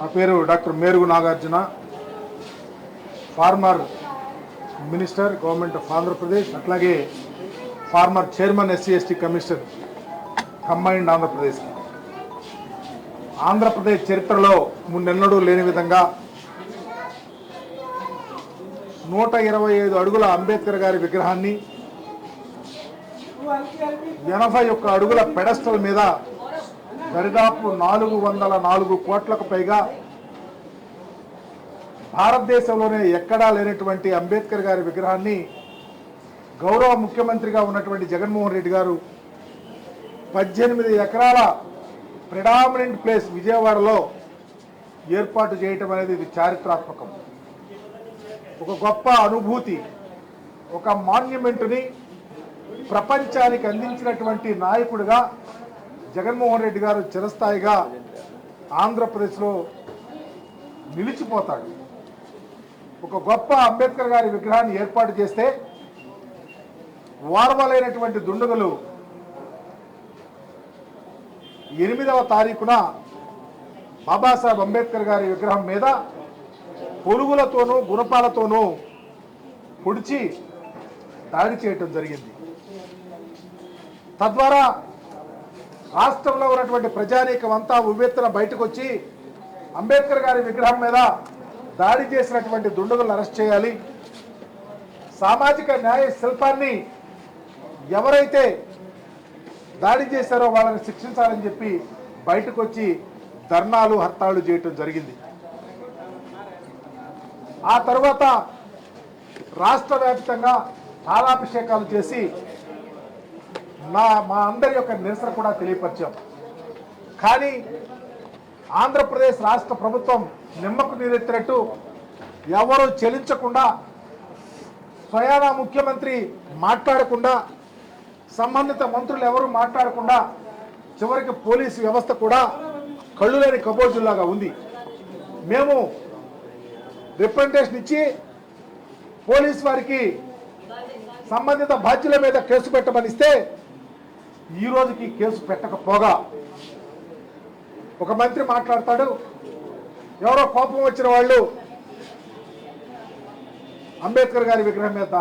నా పేరు doctor Merugu Nagarjuna, former minister government of Andhra Pradesh, అట్లాగే former chairman SC ST commission combined Andhra Pradesh. Andhra Pradesh చరిత్రలో మున్నెన్నడూ లేని విధంగా 125 అడుగుల అంబేద్కర్ గారి విగ్రహాన్ని 81 అడుగుల పెడస్టల్ మీద దరిదాపు 404 కోట్లకు పైగా భారతదేశంలోనే ఎక్కడా లేనటువంటి అంబేద్కర్ గారి విగ్రహాన్ని గౌరవ ముఖ్యమంత్రిగా ఉన్నటువంటి జగన్మోహన్ రెడ్డి గారు 18 ఎకరాల ప్రిడామినెంట్ ప్లేస్ విజయవాడలో ఏర్పాటు చేయటం అనేది ఇది చారిత్రాత్మకం. ఒక గొప్ప అనుభూతి, ఒక మాన్యుమెంట్ని ప్రపంచానికి అందించినటువంటి నాయకుడిగా జగన్మోహన్ రెడ్డి గారు చిరస్థాయిగా ఆంధ్రప్రదేశ్లో నిలిచిపోతాడు. ఒక గొప్ప అంబేద్కర్ గారి విగ్రహాన్ని ఏర్పాటు చేస్తే వార్వలైనటువంటి దుండగులు 8వ తారీఖున బాబాసాహెబ్ అంబేద్కర్ గారి విగ్రహం మీద పొలుగులతోనూ గుణపాలతోనూ పొడిచి దాడి చేయటం జరిగింది. తద్వారా రాష్ట్రంలో ఉన్నటువంటి ప్రజానీకం అంతా ఉవ్వెత్తున బయటకు వచ్చి అంబేద్కర్ గారి విగ్రహం మీద దాడి చేసినటువంటి దుండగులను అరెస్ట్ చేయాలి, సామాజిక న్యాయ శిల్పాన్ని ఎవరైతే దాడి చేశారో వాళ్ళని శిక్షించాలని చెప్పి బయటకు వచ్చి ధర్నాలు హర్తాళ్ళు చేయటం జరిగింది. ఆ తర్వాత రాష్ట్ర వ్యాప్తంగా పాలాభిషేకాలు చేసి మా అందరి యొక్క నిరసన కూడా తెలియపరిచాం. కానీ ఆంధ్రప్రదేశ్ రాష్ట్ర ప్రభుత్వం నిమ్మకు నీరెత్తినట్టు ఎవరు చెలించకుండా, స్వయానా ముఖ్యమంత్రి మాట్లాడకుండా, సంబంధిత మంత్రులు ఎవరు మాట్లాడకుండా, చివరికి పోలీసు వ్యవస్థ కూడా కళ్ళు లేని కబోజుల్లాగా ఉంది. మేము రిప్రజెంటేషన్ ఇచ్చి పోలీసు వారికి సంబంధిత బాధ్యుల మీద కేసు పెట్టమనిస్తే ఈ రోజుకి కేసు పెట్టకపోగా ఒక మంత్రి మాట్లాడతాడు, ఎవరో కోపం వచ్చిన వాళ్ళు అంబేద్కర్ గారి విగ్రహం మీద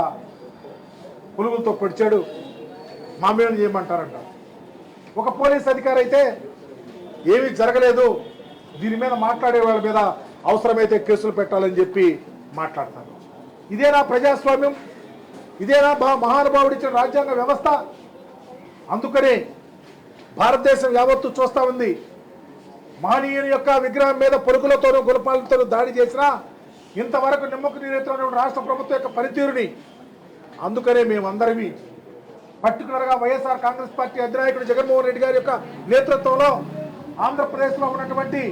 పులుగులతో పొడిచాడు, మా మీద చేయమంటారంట. ఒక పోలీస్ అధికారి అయితే ఏమీ జరగలేదు, దీని మీద మాట్లాడే వాళ్ళ మీద అవసరమైతే కేసులు పెట్టాలని చెప్పి మాట్లాడతారు. ఇదేనా ప్రజాస్వామ్యం? ఇదేనా మహానుభావుడు ఇచ్చిన రాజ్యాంగ వ్యవస్థ? అందుకనే భారతదేశం యావత్తు చూస్తూ ఉంది. మహనీయుని యొక్క విగ్రహం మీద పొరుగులతోనూ గుణపాలతోనూ దాడి చేసినా ఇంతవరకు నిమ్మకు నీరెత్తిన రాష్ట్ర ప్రభుత్వం యొక్క పనితీరుని, అందుకనే మేమందరివి పర్టికులర్గా వైఎస్ఆర్ కాంగ్రెస్ పార్టీ అధినాయకుడు జగన్మోహన్ రెడ్డి గారి యొక్క నేతృత్వంలో ఆంధ్రప్రదేశ్లో ఉన్నటువంటి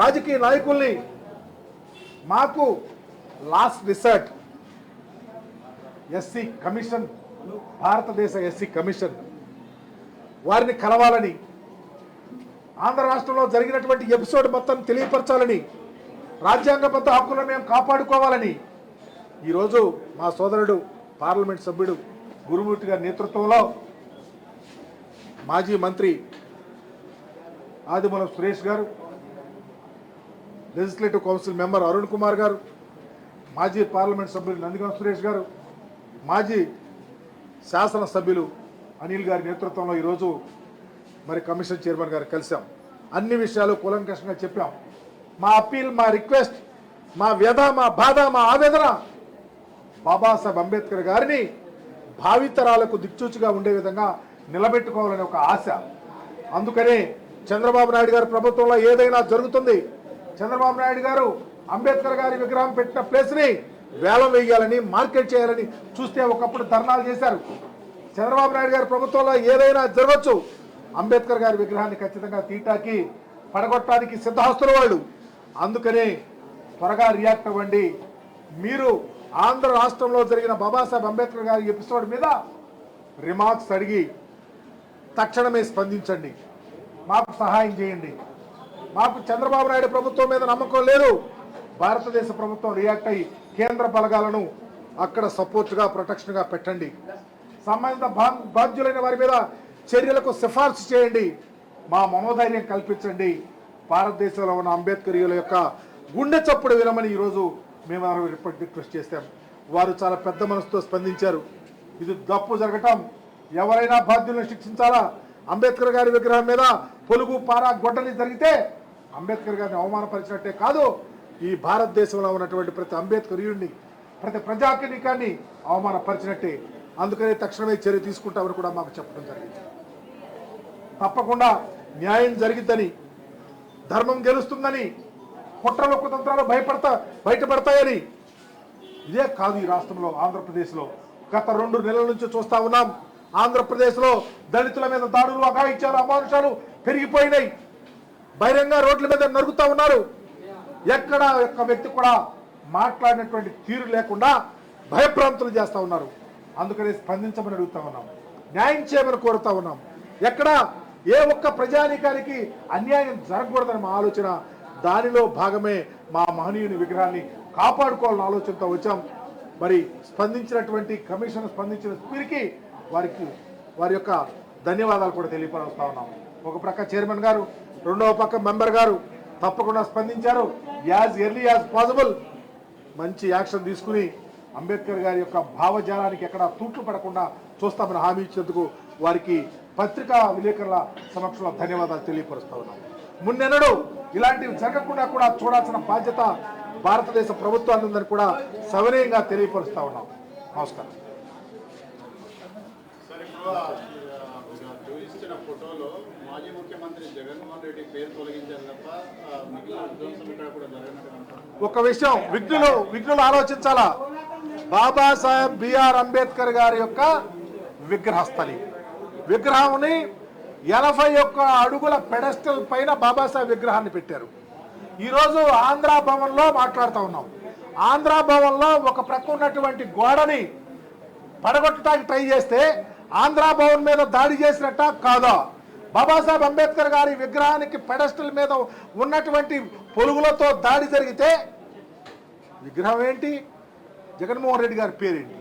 రాజకీయ నాయకుల్ని, మాకు లాస్ట్ రిసర్ట్ ఎస్సీ కమిషన్, భారతదేశ ఎస్సీ కమిషన్ వారిని కలవాలని, ఆంధ్ర రాష్ట్రంలో జరిగినటువంటి ఎపిసోడ్ మొత్తం తెలియపరచాలని, రాజ్యాంగబద్ధ హక్కులను మేము కాపాడుకోవాలని ఈరోజు మా సోదరుడు పార్లమెంట్ సభ్యుడు గురుమూర్తి గారి నేతృత్వంలో మాజీ మంత్రి ఆదిమూలం సురేష్ గారు, legislative council member Arun Kumar గారు, మాజీ పార్లమెంట్ సభ్యులు నందిగం సురేష్ గారు, మాజీ శాసనసభ్యులు అనిల్ గారి నేతృత్వంలో ఈరోజు మరి కమిషన్ చైర్మన్ గారు కలిసాం. అన్ని విషయాలు కూలంకషంగా చెప్పాం. మా అప్పీల్, మా రిక్వెస్ట్, మా వ్యధ, మా బాధ, మా ఆవేదన బాబాసాహెబ్ అంబేద్కర్ గారిని భావితరాలకు దిక్చూచిగా ఉండే విధంగా నిలబెట్టుకోవాలనే ఒక ఆశ. అందుకనే చంద్రబాబు నాయుడు గారి ప్రభుత్వంలో ఏదైనా జరుగుతుంది, చంద్రబాబు నాయుడు గారు అంబేద్కర్ గారి విగ్రహం పెట్టిన ప్లేస్ని వేలం వేయాలని, మార్కెట్ చేయాలని చూస్తే ఒకప్పుడు ధర్నాలు చేశారు. చంద్రబాబు నాయుడు గారి ప్రభుత్వంలో ఏదైనా జరగచ్చు, అంబేద్కర్ గారి విగ్రహాన్ని ఖచ్చితంగా తీటాకి పడగొట్టడానికి సిద్ధహస్తుల వాళ్ళు. అందుకనే త్వరగా రియాక్ట్ అవ్వండి. మీరు ఆంధ్ర రాష్ట్రంలో జరిగిన బాబాసాహెబ్ అంబేద్కర్ గారి ఎపిసోడ్ మీద రిమార్క్స్ అడిగి తక్షణమే స్పందించండి, మాకు సహాయం చేయండి. మాకు చంద్రబాబు నాయుడు ప్రభుత్వం మీద నమ్మకం లేదు. భారతదేశ ప్రభుత్వం రియాక్ట్ అయ్యి కేంద్ర బలగాలను అక్కడ సపోర్ట్గా, ప్రొటెక్షన్గా పెట్టండి. సంబంధిత బాధ్యులైన వారి మీద చర్యలకు సిఫార్సు చేయండి. మా మనోధైర్యం కల్పించండి, భారతదేశంలో ఉన్న అంబేద్కరీయుల యొక్క గుండె చప్పుడు వినమని ఈరోజు మేము రిక్వెస్ట్ చేస్తాం. వారు చాలా పెద్ద మనసుతో స్పందించారు. ఇది తప్పు జరగటం, ఎవరైనా బాధ్యులను శిక్షించాలా. అంబేద్కర్ గారి విగ్రహం మీద పొలుగు పారా గొడ్డలి జరిగితే అంబేద్కర్ గారిని అవమానపరిచినట్టే కాదు, ఈ భారతదేశంలో ఉన్నటువంటి ప్రతి అంబేద్కరీయుడిని, ప్రతి ప్రజాకీకాన్ని అవమానపరిచినట్టే. అందుకనే తక్షణమే చర్య తీసుకుంటామని కూడా మాకు చెప్పడం జరిగింది. తప్పకుండా న్యాయం జరిగిద్దని, ధర్మం గెలుస్తుందని, కుట్రలు కుతంత్రాలు బయటపడతాయని. ఇదే కాదు ఈ రాష్ట్రంలో, ఆంధ్రప్రదేశ్లో గత 2 నెలల నుంచి చూస్తా ఉన్నాం. ఆంధ్రప్రదేశ్లో దళితుల మీద దాడులు, అఘాయిత్యాలు, అమానుషాలు పెరిగిపోయినాయి. బహిరంగ రోడ్ల మీద నరుగుతూ ఉన్నారు. ఎక్కడ ఒక్క వ్యక్తి కూడా మాట్లాడినటువంటి తీరు లేకుండా భయప్రాంతులు చేస్తూ ఉన్నారు. అందుకని స్పందించమని అడుగుతా ఉన్నాం, న్యాయం చేయమని కోరుతా ఉన్నాం. ఎక్కడ ఏ ఒక్క ప్రజానీకానికి అన్యాయం జరగకూడదని మా ఆలోచన. దానిలో భాగమే మా మహనీయుని విగ్రహాన్ని కాపాడుకోవాలన్న ఆలోచనతో వచ్చాం. మరి స్పందించినటువంటి కమిషన్ స్పందించిన స్పీర్కి వారి యొక్క ధన్యవాదాలు కూడా తెలియపరుస్తా ఉన్నాం. ఒక ప్రక్క చైర్మన్ గారు, రెండవ పక్క మెంబర్ గారు తప్పకుండా స్పందించారు. యాజ్ ఎర్లీ యాజ్ పాసిబుల్ మంచి యాక్షన్ తీసుకుని అంబేద్కర్ గారి యొక్క భావజాలానికి ఎక్కడ తూట్లు పడకుండా చూస్తామని హామీ ఇచ్చినందుకు వారికి పత్రికా విలేకరుల సమక్షంలో ధన్యవాదాలు తెలియపరుస్తా ఉన్నాం. మున్నెన్నడూ ఇలాంటివి జరగకుండా కూడా చూడాల్సిన బాధ్యత భారతదేశ ప్రభుత్వాన్ని ఉందని కూడా సవినయంగా తెలియపరుస్తా ఉన్నాం. నమస్కారం. చూపించిన ఫోటోలో మాజీ ముఖ్యమంత్రి జగన్మోహన్ రెడ్డి పేరు తొలగించారు తప్ప మిగిలిన విధ్వంసం ఇక్కడ కూడా జరగనట్టు. ఒక విషయం విఘ్నులు ఆలోచించాలా. బాబాసాహెబ్ బిఆర్ అంబేద్కర్ గారి యొక్క విగ్రహస్థలి, విగ్రహాన్ని 81 అడుగుల పెడస్టల్ పైన బాబాసాహెబ్ విగ్రహాన్ని పెట్టారు. ఈరోజు ఆంధ్ర భవన్లో మాట్లాడుతూ ఉన్నాం. ఆంధ్ర భవన్లో ఒక ప్రక్క ఉన్నటువంటి గోడని పడగొట్టడానికి ట్రై చేస్తే ఆంధ్ర భవన్ మీద దాడి చేసినట్ట కాదా? బాబాసాహెబ్ అంబేద్కర్ గారి విగ్రహానికి పెడస్టల్ మీద ఉన్నటువంటి పొలుగులతో దాడి జరిగితే విగ్రహం ఏంటి, జగన్మోహన్ రెడ్డి గారి పేరేంటి?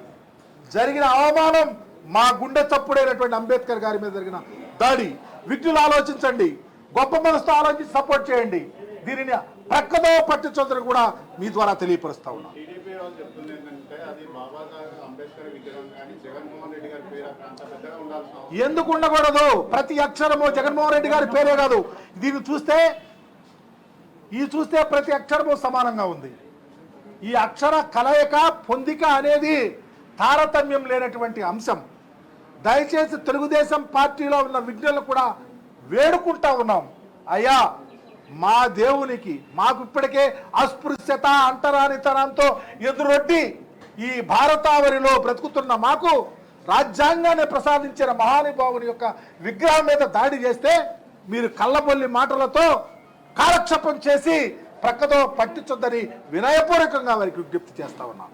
జరిగిన అవమానం మా గుండె చప్పుడైనటువంటి అంబేద్కర్ గారి మీద జరిగిన దాడి. విఘ్నులు ఆలోచించండి, గొప్ప మనసుతో ఆలోచించి సపోర్ట్ చేయండి. దీనిని ప్రక్కదో పట్టించొద్దని కూడా మీ ద్వారా తెలియపరుస్తా ఉన్నాం. టీడీపీ వాళ్ళు చెప్తుంది ఏంటంటే అది బాబాసాహెబ్ అంబేద్కర్ విగ్రహం కానీ జగన్మోహన్ రెడ్డి గారి పేరు అంత పెద్దగా ఉండాల్సిన ఎందుకు ఉండకూడదు? ప్రతి అక్షరము జగన్మోహన్ రెడ్డి గారి పేరే కాదు. దీన్ని చూస్తే ప్రతి అక్షరము సమానంగా ఉంది. ఈ అక్షర కలయిక పొందిక అనేది తారతమ్యం లేనటువంటి అంశం. దయచేసి తెలుగుదేశం పార్టీలో ఉన్న విజ్ఞులను కూడా వేడుకుంటా ఉన్నాం, అయ్యా మా దేవునికి మాకు ఇప్పటికే అస్పృశ్యత అంటరానితనంతో ఎదురొడ్డి ఈ భారతావరిలో బ్రతుకుతున్న మాకు రాజ్యాంగాన్ని ప్రసాదించిన మహానుభావుని యొక్క విగ్రహం మీద దాడి చేస్తే మీరు కళ్ళబొల్లి మాటలతో కాలక్షేపం చేసి ప్రక్కతో పట్టించొద్దని వినయపూర్వకంగా వారికి విజ్ఞప్తి చేస్తా ఉన్నాం.